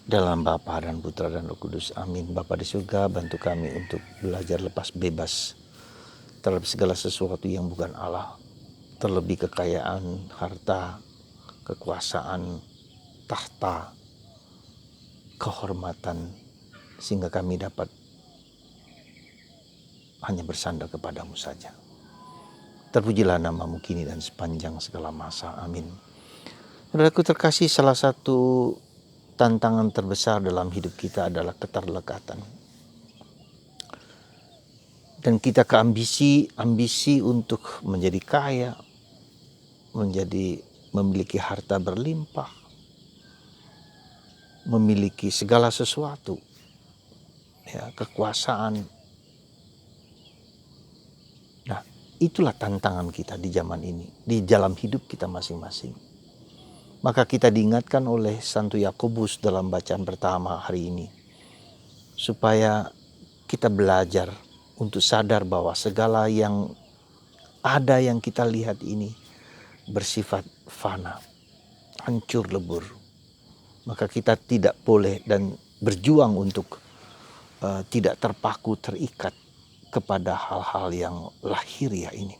Dalam Bapa dan Putra dan Roh Kudus. Amin. Bapa di surga, bantu kami untuk belajar lepas bebas terhadap segala sesuatu yang bukan Allah. Terlebih kekayaan, harta, kekuasaan, tahta, kehormatan, sehingga kami dapat hanya bersandar kepadamu saja. Terpujilah namamu kini dan sepanjang segala masa. Amin. Saudaraku terkasih, salah satu tantangan terbesar dalam hidup kita adalah keterlekatan. Dan kita ambisi untuk menjadi kaya, memiliki harta berlimpah, memiliki segala sesuatu, ya, kekuasaan. Nah, itulah tantangan kita di zaman ini, di dalam hidup kita masing-masing. Maka kita diingatkan oleh Santo Yakobus dalam bacaan pertama hari ini, supaya kita belajar untuk sadar bahwa segala yang ada yang kita lihat ini bersifat fana, hancur lebur. Maka kita tidak boleh dan berjuang untuk tidak terpaku, terikat kepada hal-hal yang lahiriah ini.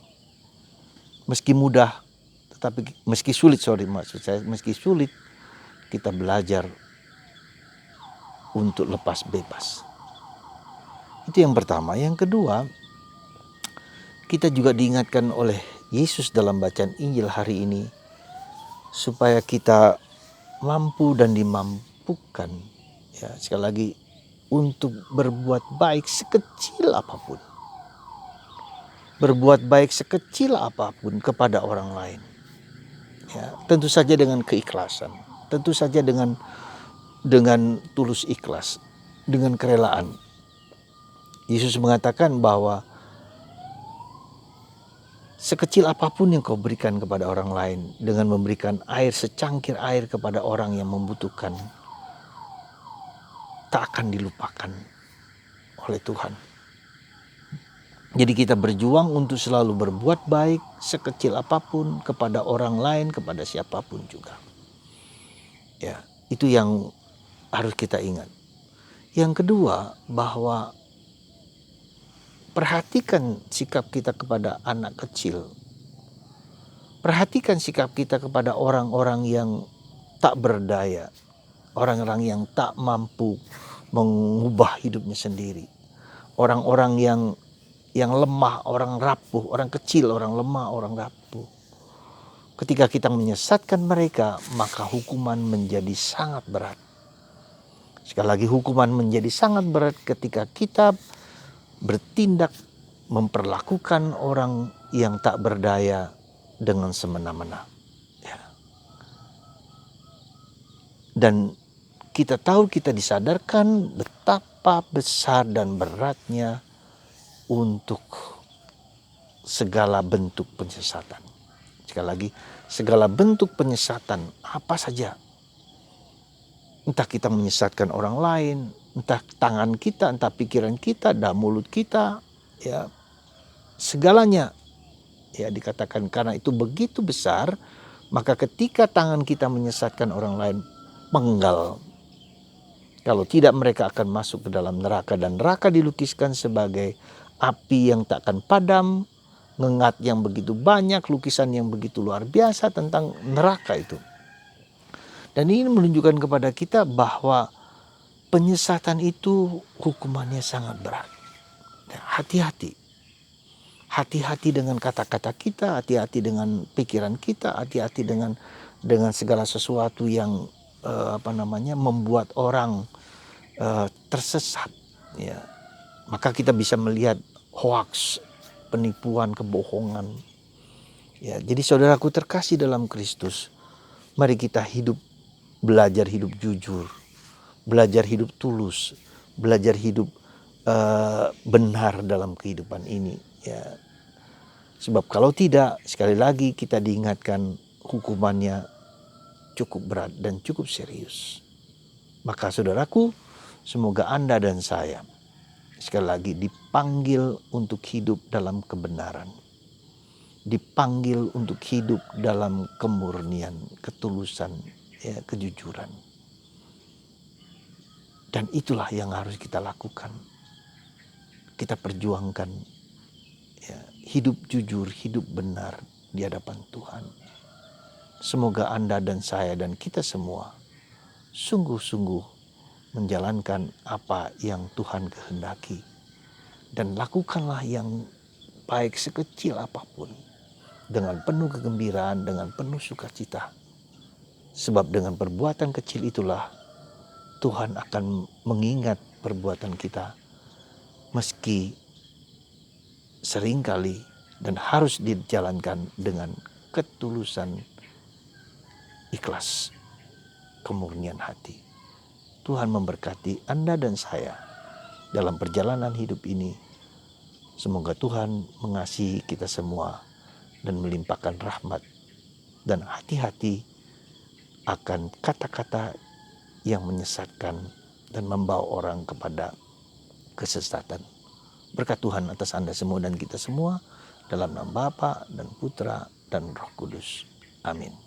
Meski mudah, tetapi meski sulit, meski sulit, kita belajar untuk lepas bebas. Itu yang pertama. Yang kedua, kita juga diingatkan oleh Yesus dalam bacaan Injil hari ini, supaya kita mampu dan dimampukan, ya, sekali lagi, untuk berbuat baik sekecil apapun. Berbuat baik sekecil apapun kepada orang lain. Ya, tentu saja dengan keikhlasan, tentu saja dengan tulus ikhlas, dengan kerelaan. Yesus mengatakan bahwa sekecil apapun yang kau berikan kepada orang lain, dengan memberikan air secangkir air kepada orang yang membutuhkan, tak akan dilupakan oleh Tuhan. Jadi kita berjuang untuk selalu berbuat baik sekecil apapun kepada orang lain, kepada siapapun juga. Ya, itu yang harus kita ingat. Yang kedua, bahwa perhatikan sikap kita kepada anak kecil. Perhatikan sikap kita kepada orang-orang yang tak berdaya, orang-orang yang tak mampu mengubah hidupnya sendiri, orang-orang yang lemah, orang rapuh, orang kecil, orang lemah, orang rapuh. Ketika kita menyesatkan mereka, maka hukuman menjadi sangat berat. Sekali lagi, hukuman menjadi sangat berat ketika kita bertindak memperlakukan orang yang tak berdaya dengan semena-mena. Ya. Dan kita tahu, kita disadarkan betapa besar dan beratnya untuk segala bentuk penyesatan. Sekali lagi, segala bentuk penyesatan apa saja. Entah kita menyesatkan orang lain, entah tangan kita, entah pikiran kita, entah mulut kita, ya, segalanya, ya, dikatakan karena itu begitu besar, maka ketika tangan kita menyesatkan orang lain, penggal. Kalau tidak, mereka akan masuk ke dalam neraka, dan neraka dilukiskan sebagai api yang tak akan padam, ngengat yang begitu banyak, lukisan yang begitu luar biasa tentang neraka itu. Dan ini menunjukkan kepada kita bahwa penyesatan itu hukumannya sangat berat. Hati-hati. Hati-hati dengan kata-kata kita, hati-hati dengan pikiran kita, hati-hati dengan segala sesuatu yang membuat orang tersesat, ya. Maka kita bisa melihat hoaks, penipuan, kebohongan. Ya, jadi saudaraku terkasih dalam Kristus, mari kita belajar hidup jujur, belajar hidup tulus, belajar hidup benar dalam kehidupan ini. Ya. Sebab kalau tidak, sekali lagi kita diingatkan hukumannya cukup berat dan cukup serius. Maka saudaraku, semoga Anda dan saya sekali lagi dipanggil untuk hidup dalam kebenaran, dipanggil untuk hidup dalam kemurnian, ketulusan, ya, kejujuran. Dan itulah yang harus kita lakukan. Kita perjuangkan ya, hidup jujur, hidup benar di hadapan Tuhan. Semoga Anda dan saya dan kita semua sungguh-sungguh menjalankan apa yang Tuhan kehendaki. Dan lakukanlah yang baik sekecil apapun dengan penuh kegembiraan, dengan penuh sukacita. Sebab dengan perbuatan kecil itulah Tuhan akan mengingat perbuatan kita, meski seringkali dan harus dijalankan dengan ketulusan, ikhlas, kemurnian hati. Tuhan memberkati Anda dan saya dalam perjalanan hidup ini. Semoga Tuhan mengasihi kita semua dan melimpahkan rahmat, dan hati-hati akan kata-kata yang menyesatkan dan membawa orang kepada kesesatan. Berkat Tuhan atas Anda semua dan kita semua, dalam nama Bapa dan Putra dan Roh Kudus. Amin.